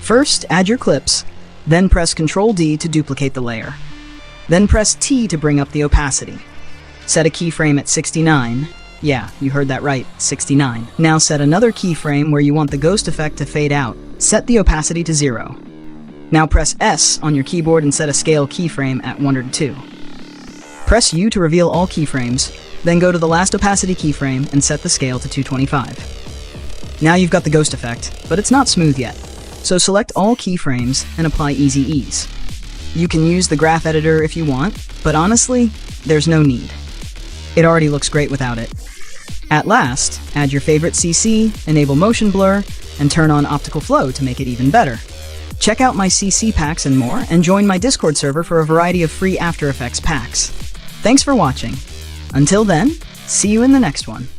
First, add your clips, then press Ctrl D to duplicate the layer. Then press T to bring up the opacity. Set a keyframe at 69. Yeah, you heard that right, 69. Now set another keyframe where you want the ghost effect to fade out. Set the opacity to 0. Now press S on your keyboard and set a scale keyframe at 102. Press U to reveal all keyframes, then go to the last opacity keyframe and set the scale to 225. Now you've got the ghost effect, but it's not smooth yet. So select all keyframes and apply Easy Ease. You can use the graph editor if you want, but honestly, there's no need. It already looks great without it. At last, add your favorite CC, enable motion blur, and turn on optical flow to make it even better. Check out my CC packs and more, and join my Discord server for a variety of free After Effects packs. Thanks for watching. Until then, see you in the next one.